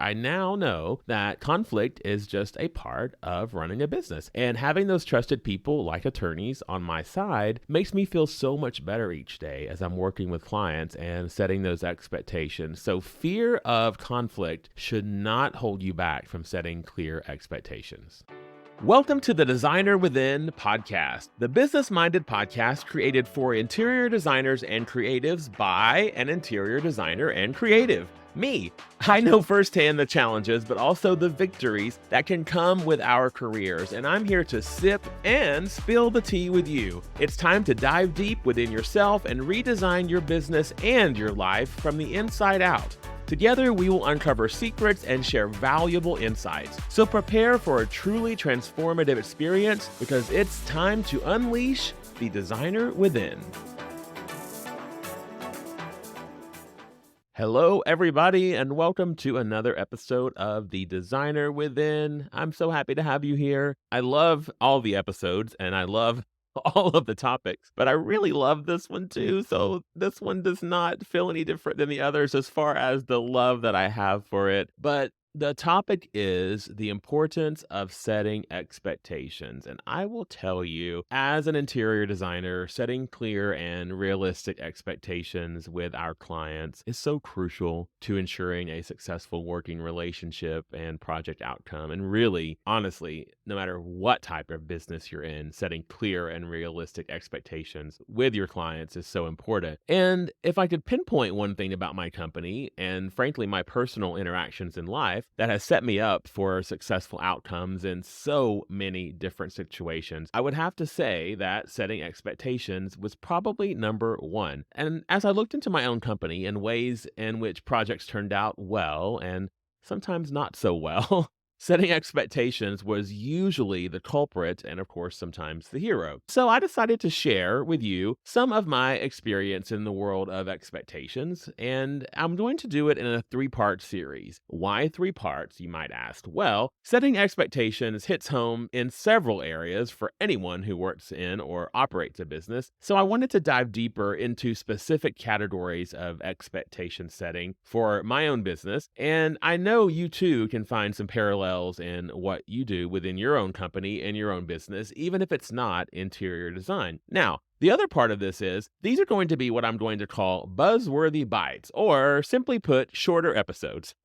I now know that conflict is just a part of running a business. And having those trusted people like attorneys on my side makes me feel so much better each day as I'm working with clients and setting those expectations. So fear of conflict should not hold you back from setting clear expectations. Welcome to the Designer Within podcast, the business-minded podcast created for interior designers and creatives by an interior designer and creative. Me. I know firsthand the challenges, but also the victories that can come with our careers, and I'm here to sip and spill the tea with you. It's time to dive deep within yourself and redesign your business and your life from the inside out. Together, we will uncover secrets and share valuable insights. So prepare for a truly transformative experience because it's time to unleash the designer within. Hello, everybody, and welcome to another episode of The Designer Within. I'm so happy to have you here. I love all the episodes, and I love all of the topics, but I really love this one too. So this one does not feel any different than the others as far as the love that I have for it. But the topic is the importance of setting expectations. And I will tell you, as an interior designer, setting clear and realistic expectations with our clients is so crucial to ensuring a successful working relationship and project outcome. And really, honestly, no matter what type of business you're in, setting clear and realistic expectations with your clients is so important. And if I could pinpoint one thing about my company and frankly, my personal interactions in life, that has set me up for successful outcomes in so many different situations, I would have to say that setting expectations was probably number one. And as I looked into my own company and ways in which projects turned out well and sometimes not so well, setting expectations was usually the culprit and, of course, sometimes the hero. So I decided to share with you some of my experience in the world of expectations, and I'm going to do it in a three-part series. Why three parts, you might ask? Well, setting expectations hits home in several areas for anyone who works in or operates a business, so I wanted to dive deeper into specific categories of expectation setting for my own business, and I know you too can find some parallels in what you do within your own company and your own business, even if it's not interior design. Now, the other part of this is these are going to be what I'm going to call buzzworthy bites, or simply put, shorter episodes.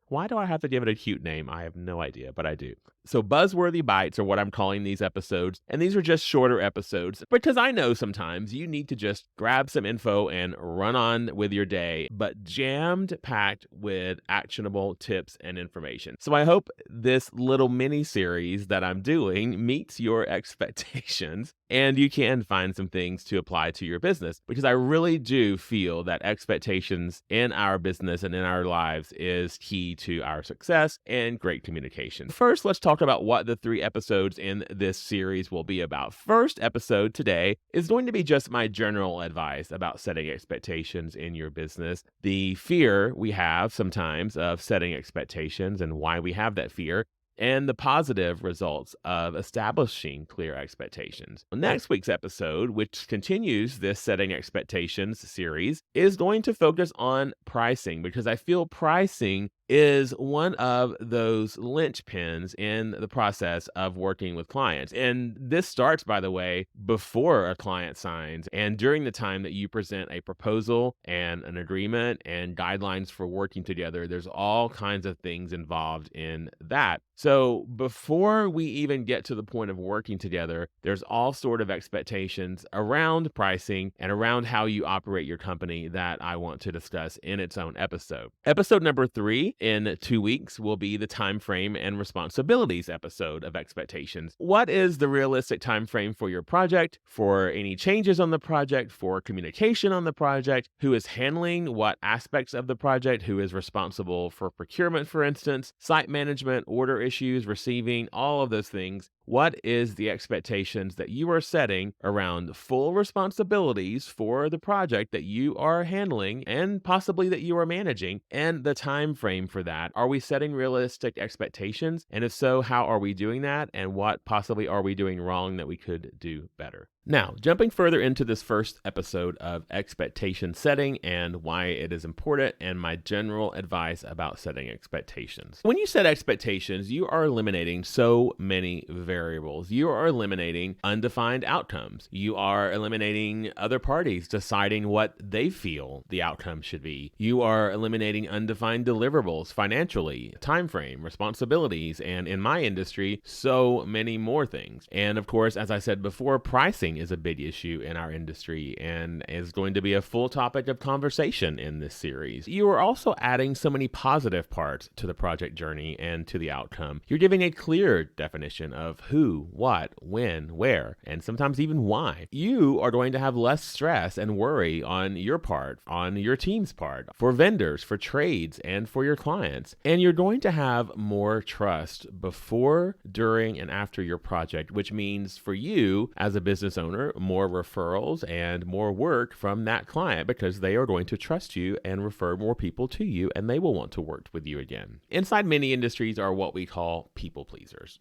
Why do I have to give it a cute name? I have no idea, but I do. So buzzworthy bites are what I'm calling these episodes, and these are just shorter episodes because I know sometimes you need to just grab some info and run on with your day, but jammed packed with actionable tips and information. So I hope this little mini series that I'm doing meets your expectations and you can find some things to apply to your business because I really do feel that expectations in our business and in our lives is key to our success and great communication. First, let's talk about what the three episodes in this series will be about. First episode today is going to be just my general advice about setting expectations in your business, the fear we have sometimes of setting expectations and why we have that fear, and the positive results of establishing clear expectations. Next week's episode, which continues this setting expectations series, is going to focus on pricing because I feel pricing is one of those linchpins in the process of working with clients. And this starts, by the way, before a client signs and during the time that you present a proposal and an agreement and guidelines for working together. There's all kinds of things involved in that. So before we even get to the point of working together, there's all sort of expectations around pricing and around how you operate your company that I want to discuss in its own episode. Episode number 3 in 2 weeks will be the time frame and responsibilities episode of expectations. What is the realistic time frame for your project, for any changes on the project, for communication on the project, who is handling what aspects of the project, who is responsible for procurement, for instance, site management, order issues, receiving, all of those things. What is the expectations that you are setting around full responsibilities for the project that you are handling and possibly that you are managing, and the time frame for that? Are we setting realistic expectations? And if so, how are we doing that? And what possibly are we doing wrong that we could do better? Now, jumping further into this first episode of expectation setting and why it is important and my general advice about setting expectations. When you set expectations, you are eliminating so many variables. You are eliminating undefined outcomes. You are eliminating other parties deciding what they feel the outcome should be. You are eliminating undefined deliverables financially, time frame, responsibilities, and in my industry, so many more things. And of course, as I said before, pricing is a big issue in our industry and is going to be a full topic of conversation in this series. You are also adding so many positive parts to the project journey and to the outcome. You're giving a clear definition of who, what, when, where, and sometimes even why. You are going to have less stress and worry on your part, on your team's part, for vendors, for trades, and for your clients. And you're going to have more trust before, during, and after your project, which means for you as a business owner, more referrals and more work from that client because they are going to trust you and refer more people to you and they will want to work with you again. Inside many industries are what we call people pleasers.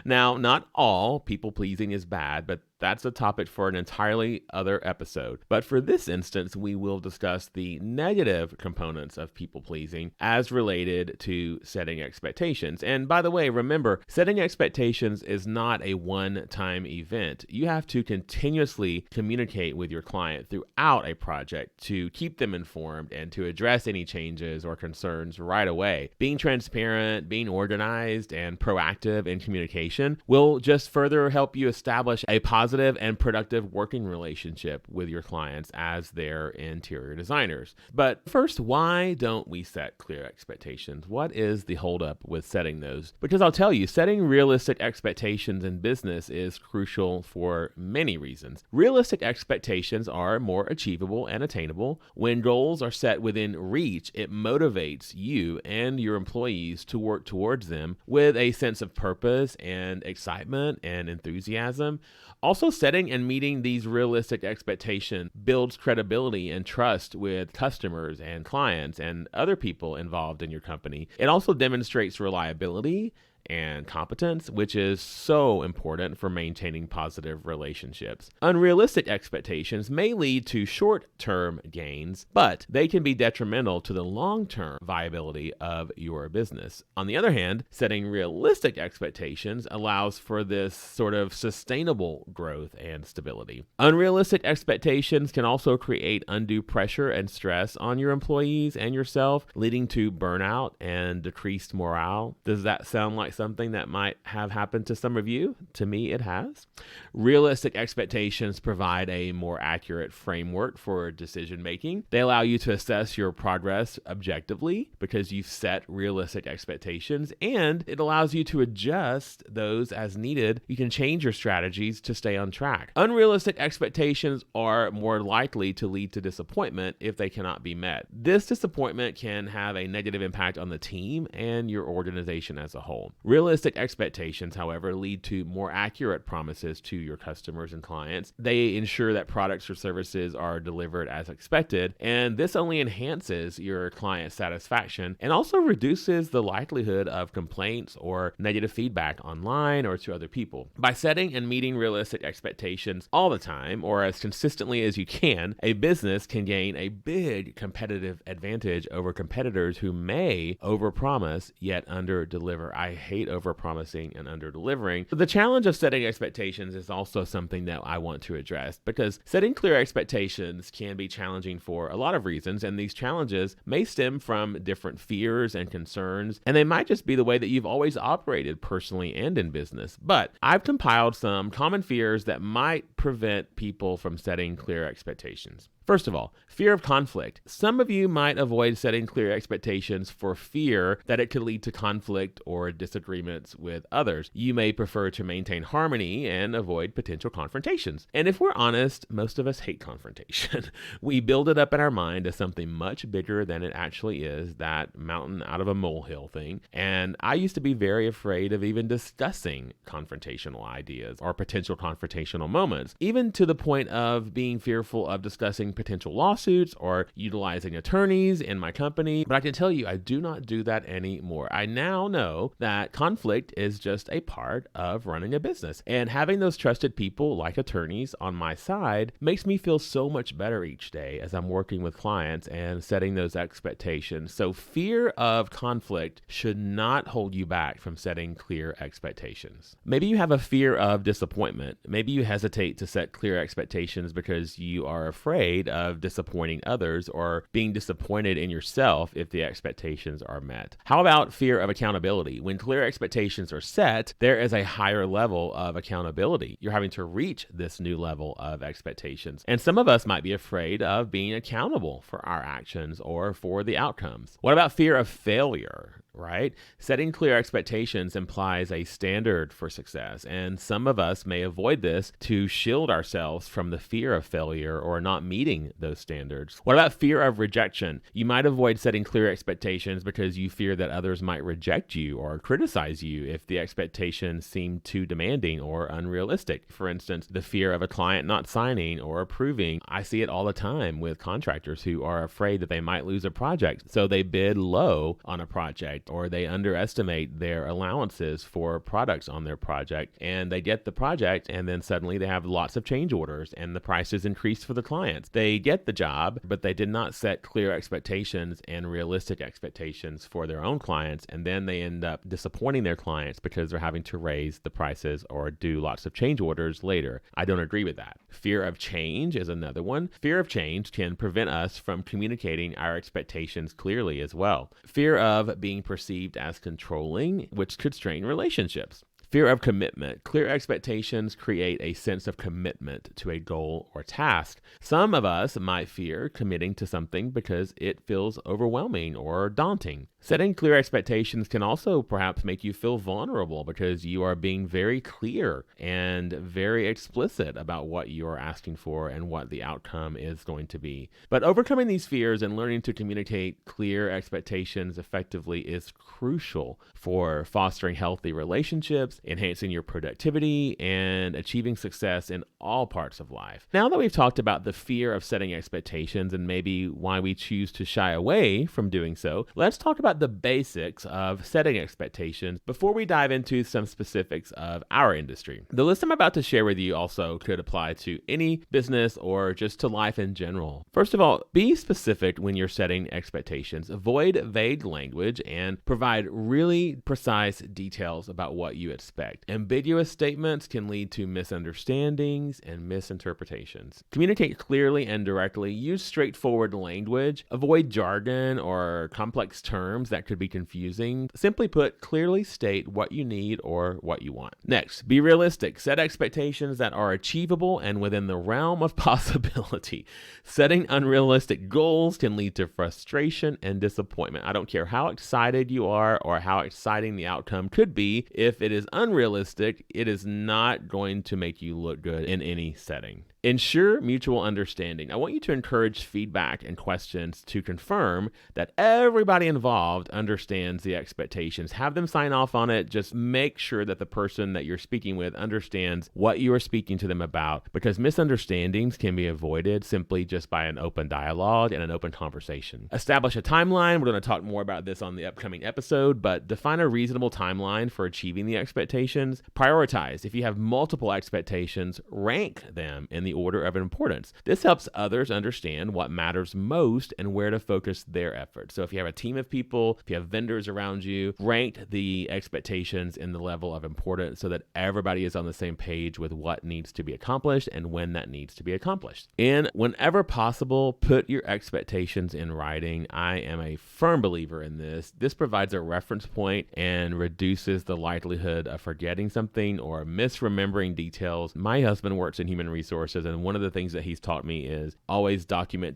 Now, not all people pleasing is bad, but that's a topic for an entirely other episode. But for this instance, we will discuss the negative components of people pleasing as related to setting expectations. And by the way, remember, setting expectations is not a one-time event. You have to continuously communicate with your client throughout a project to keep them informed and to address any changes or concerns right away. Being transparent, being organized, and proactive in communication will just further help you establish a positive and productive working relationship with your clients as their interior designers. But first, why don't we set clear expectations? What is the holdup with setting those? Because I'll tell you, setting realistic expectations in business is crucial for many reasons. Realistic expectations are more achievable and attainable. When goals are set within reach, it motivates you and your employees to work towards them with a sense of purpose and excitement and enthusiasm. Also, setting and meeting these realistic expectations builds credibility and trust with customers and clients and other people involved in your company. It also demonstrates reliability and competence, which is so important for maintaining positive relationships. Unrealistic expectations may lead to short-term gains, but they can be detrimental to the long-term viability of your business. On the other hand, setting realistic expectations allows for this sort of sustainable growth and stability. Unrealistic expectations can also create undue pressure and stress on your employees and yourself, leading to burnout and decreased morale. Does that sound like something that might have happened to some of you? To me, it has. Realistic expectations provide a more accurate framework for decision making. They allow you to assess your progress objectively because you've set realistic expectations, and it allows you to adjust those as needed. You can change your strategies to stay on track. Unrealistic expectations are more likely to lead to disappointment if they cannot be met. This disappointment can have a negative impact on the team and your organization as a whole. Realistic expectations, however, lead to more accurate promises to your customers and clients. They ensure that products or services are delivered as expected, and this only enhances your client satisfaction and also reduces the likelihood of complaints or negative feedback online or to other people. By setting and meeting realistic expectations all the time, or as consistently as you can, a business can gain a big competitive advantage over competitors who may overpromise yet underdeliver. I hate overpromising and underdelivering. The challenge of setting expectations is also something that I want to address because setting clear expectations can be challenging for a lot of reasons, and these challenges may stem from different fears and concerns, and they might just be the way that you've always operated personally and in business. But I've compiled some common fears that might prevent people from setting clear expectations. First of all, fear of conflict. Some of you might avoid setting clear expectations for fear that it could lead to conflict or disagreements with others. You may prefer to maintain harmony and avoid potential confrontations. And if we're honest, most of us hate confrontation. We build it up in our mind as something much bigger than it actually is, that mountain out of a molehill thing. And I used to be very afraid of even discussing confrontational ideas or potential confrontational moments, even to the point of being fearful of discussing avoiding potential lawsuits or utilizing attorneys in my company. But I can tell you, I do not do that anymore. I now know that conflict is just a part of running a business. And having those trusted people like attorneys on my side makes me feel so much better each day as I'm working with clients and setting those expectations. So fear of conflict should not hold you back from setting clear expectations. Maybe you have a fear of disappointment. Maybe you hesitate to set clear expectations because you are afraid of disappointing others or being disappointed in yourself if the expectations are met. How about fear of accountability? When clear expectations are set, there is a higher level of accountability. You're having to reach this new level of expectations. And some of us might be afraid of being accountable for our actions or for the outcomes. What about fear of failure? Right? Setting clear expectations implies a standard for success, and some of us may avoid this to shield ourselves from the fear of failure or not meeting those standards. What about fear of rejection? You might avoid setting clear expectations because you fear that others might reject you or criticize you if the expectations seem too demanding or unrealistic. For instance, the fear of a client not signing or approving. I see it all the time with contractors who are afraid that they might lose a project, so they bid low on a project, or they underestimate their allowances for products on their project, and they get the project and then suddenly they have lots of change orders and the prices increase for the clients. They get the job, but they did not set clear expectations and realistic expectations for their own clients, and then they end up disappointing their clients because they're having to raise the prices or do lots of change orders later. I don't agree with that. Fear of change is another one. Fear of change can prevent us from communicating our expectations clearly as well. Fear of being perceived as controlling, which could strain relationships. Fear of commitment. Clear expectations create a sense of commitment to a goal or task. Some of us might fear committing to something because it feels overwhelming or daunting. Setting clear expectations can also perhaps make you feel vulnerable because you are being very clear and very explicit about what you are asking for and what the outcome is going to be. But overcoming these fears and learning to communicate clear expectations effectively is crucial for fostering healthy relationships, enhancing your productivity, and achieving success in all parts of life. Now that we've talked about the fear of setting expectations and maybe why we choose to shy away from doing so, let's talk about the basics of setting expectations before we dive into some specifics of our industry. The list I'm about to share with you also could apply to any business or just to life in general. First of all, be specific when you're setting expectations. Avoid vague language and provide really precise details about what you expect. Ambiguous statements can lead to misunderstandings and misinterpretations. Communicate clearly and directly. Use straightforward language. Avoid jargon or complex terms that could be confusing. Simply put, clearly state what you need or what you want. Next, be realistic. Set expectations that are achievable and within the realm of possibility. Setting unrealistic goals can lead to frustration and disappointment. I don't care how excited you are or how exciting the outcome could be. If it is unrealistic, it is not going to make you look good in any setting. Ensure mutual understanding. I want you to encourage feedback and questions to confirm that everybody involved understands the expectations. Have them sign off on it. Just make sure that the person that you're speaking with understands what you are speaking to them about, because misunderstandings can be avoided simply just by an open dialogue and an open conversation. Establish a timeline. We're going to talk more about this on the upcoming episode, but define a reasonable timeline for achieving the expectations. Prioritize. If you have multiple expectations, rank them in the order of importance. This helps others understand what matters most and where to focus their efforts. So if you have a team of people, if you have vendors around you, rank the expectations in the level of importance so that everybody is on the same page with what needs to be accomplished and when that needs to be accomplished. And whenever possible, put your expectations in writing. I am a firm believer in this. This provides a reference point and reduces the likelihood of forgetting something or misremembering details. My husband works in human resources, and one of the things that he's taught me is always document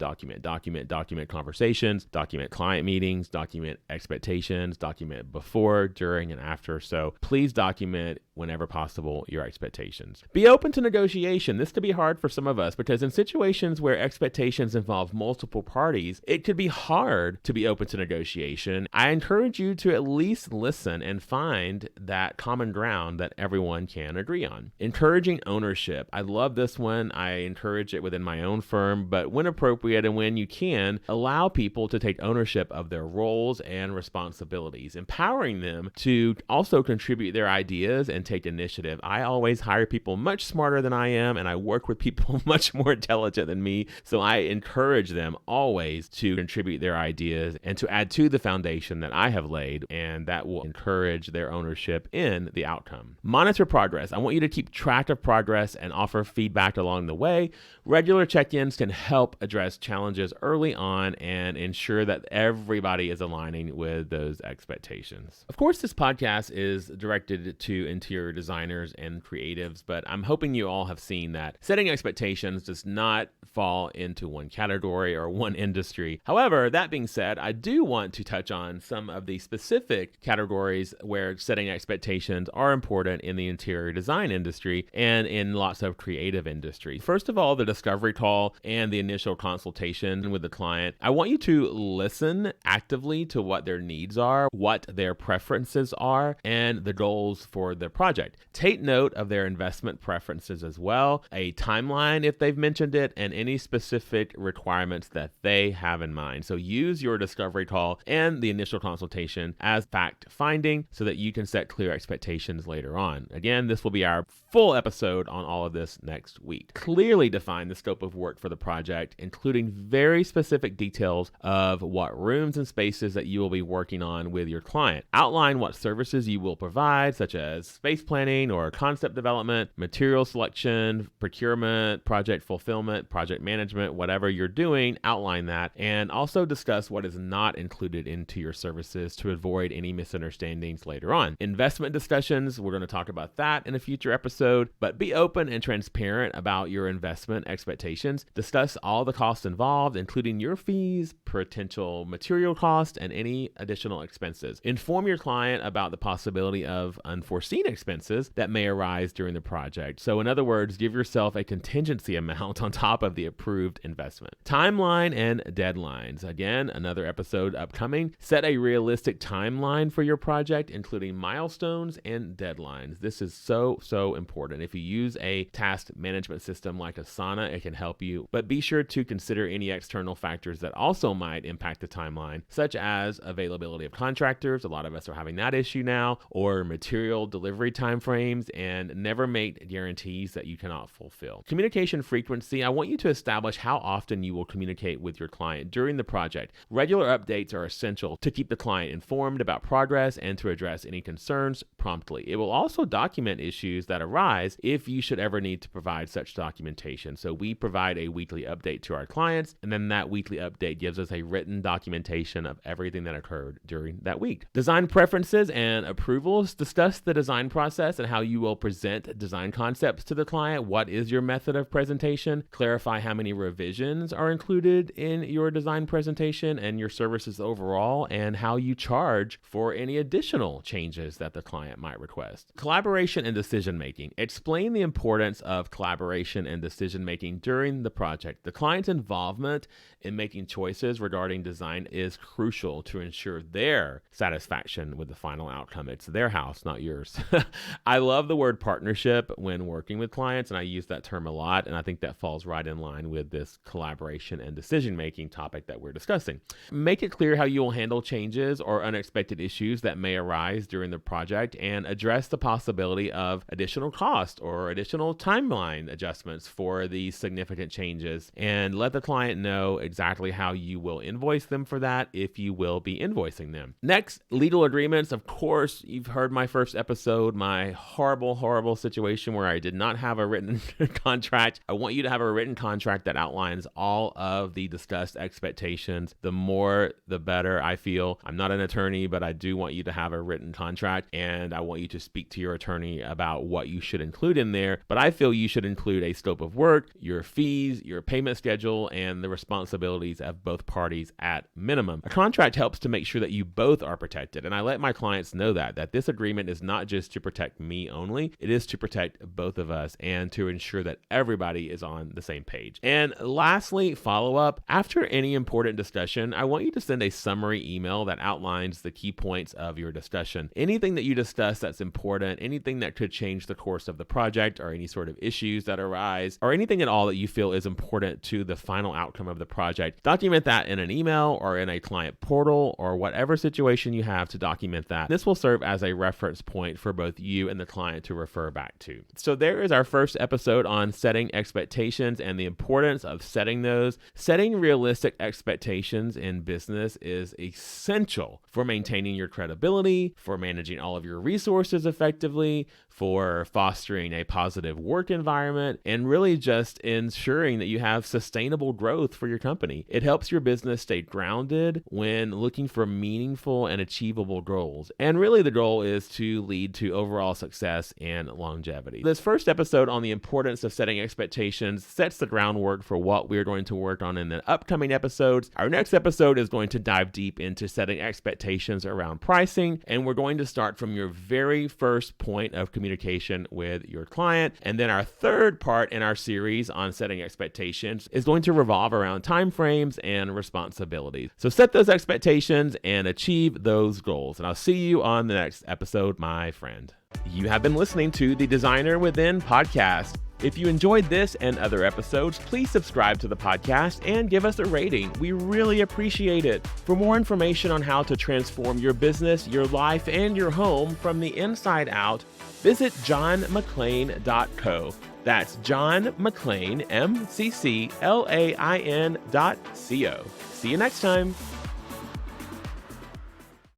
conversations, document client meetings, document expectations, document before, during, and after. So please document whenever possible your expectations. Be open to negotiation. This could be hard for some of us because in situations where expectations involve multiple parties, it could be hard to be open to negotiation. I encourage you to at least listen and find that common ground that everyone can agree on. Encouraging ownership. I love this one. I encourage it within my own firm, but when appropriate and when you can, allow people to take ownership of their roles and responsibilities, empowering them to also contribute their ideas and take initiative. I always hire people much smarter than I am, and I work with people much more intelligent than me, so I encourage them always to contribute their ideas and to add to the foundation that I have laid, and that will encourage their ownership in the outcome. Monitor progress. I want you to keep track of progress and offer feedback along the way. Regular check-ins can help address challenges early on and ensure that everybody is aligning with those expectations. Of course, this podcast is directed to interior designers and creatives, but I'm hoping you all have seen that setting expectations does not fall into one category or one industry. However, that being said, I do want to touch on some of the specific categories where setting expectations are important in the interior design industry and in lots of creative industries. First of all, the discovery call and the initial consultation with the client. I want you to listen actively to what their needs are, what their preferences are, and the goals for the project. Take note of their investment preferences as well, a timeline if they've mentioned it, and any specific requirements that they have in mind. So use your discovery call and the initial consultation as fact finding so that you can set clear expectations later on. Again, this will be our full episode on all of this next week. Clearly define the scope of work for the project, including very specific details of what rooms and spaces that you will be working on with your client. Outline what services you will provide, such as space planning or concept development, material selection, procurement, project fulfillment, project management, whatever you're doing, outline that, and also discuss what is not included into your services to avoid any misunderstandings later on. Investment discussions, we're going to talk about that in a future episode, but be open and transparent about your investment expectations. Discuss all the costs involved, including your fees, potential material cost, and any additional expenses. Inform your client about the possibility of unforeseen expenses that may arise during the project. So in other words, give yourself a contingency amount on top of the approved investment. Timeline and deadlines. Again, another episode upcoming. Set a realistic timeline for your project, including milestones and deadlines. This is so important. If you use a task management system like Asana, it can help you, but be sure to consider any external factors that also might impact the timeline, such as availability of contractors. A lot of us are having that issue now, or material delivery timeframes, and never make guarantees that you cannot fulfill. Communication frequency. I want you to establish how often you will communicate with your client during the project. Regular updates are essential to keep the client informed about progress and to address any concerns promptly. It will also document issues that arise if you should ever need to provide such documentation. So we provide a weekly update to our clients, and then that weekly update gives us a written documentation of everything that occurred during that week. Design preferences and approvals. Discuss the design process and how you will present design concepts to the client. What is your method of presentation? Clarify how many revisions are included in your design presentation and your services overall, and how you charge for any additional changes that the client might request. Collaboration and decision making. Explain the importance of collaboration and decision making during the project. The client's involvement in making choices regarding design is crucial to ensure their satisfaction with the final outcome. It's their house, not yours. I love the word partnership when working with clients, and I use that term a lot, and I think that falls right in line with this collaboration and decision-making topic that we're discussing. Make it clear how you will handle changes or unexpected issues that may arise during the project, and address the possibility of additional cost or additional timeline adjustments for these significant changes, and let the client know exactly how you will invoice them for that if you will be invoicing them. Next, legal agreements. Of course, you've heard my first episode, my horrible situation where I did not have a written contract. I want you to have a written contract that outlines all of the discussed expectations. The more, the better, I feel. I'm not an attorney, but I do want you to have a written contract, and I want you to speak to your attorney about what you should include in there. But I feel you should include a scope of work, your fees, your payment schedule, and the responsibilities of both parties at minimum. A contract helps to make sure that you both are protected, and I let my clients know that this agreement is not just to protect me only, it is to protect both of us and to ensure that everybody is on the same page. And lastly, follow up. After any important discussion, I want you to send a summary email that outlines the key points of your discussion. Anything that you discuss that's important, anything that could change the course of the project, or any sort of issues that arise KPIs, or anything at all that you feel is important to the final outcome of the project. Document that in an email or in a client portal or whatever situation you have to document that. This will serve as a reference point for both you and the client to refer back to. So there is our first episode on setting expectations and the importance of setting those. Setting realistic expectations in business is essential for maintaining your credibility, for managing all of your resources effectively, for fostering a positive work environment, and really just ensuring that you have sustainable growth for your company. It helps your business stay grounded when looking for meaningful and achievable goals. And really the goal is to lead to overall success and longevity. This first episode on the importance of setting expectations sets the groundwork for what we're going to work on in the upcoming episodes. Our next episode is going to dive deep into setting expectations around pricing, and we're going to start from your very first point of communication with your client. And then our third part in our series on setting expectations is going to revolve around timeframes and responsibilities. So set those expectations and achieve those goals. And I'll see you on the next episode, my friend. You have been listening to the Designer Within podcast. If you enjoyed this and other episodes, please subscribe to the podcast and give us a rating. We really appreciate it. For more information on how to transform your business, your life, and your home from the inside out, visit johnmcclain.co. That's John McClain, MCCLAIN.co. See you next time.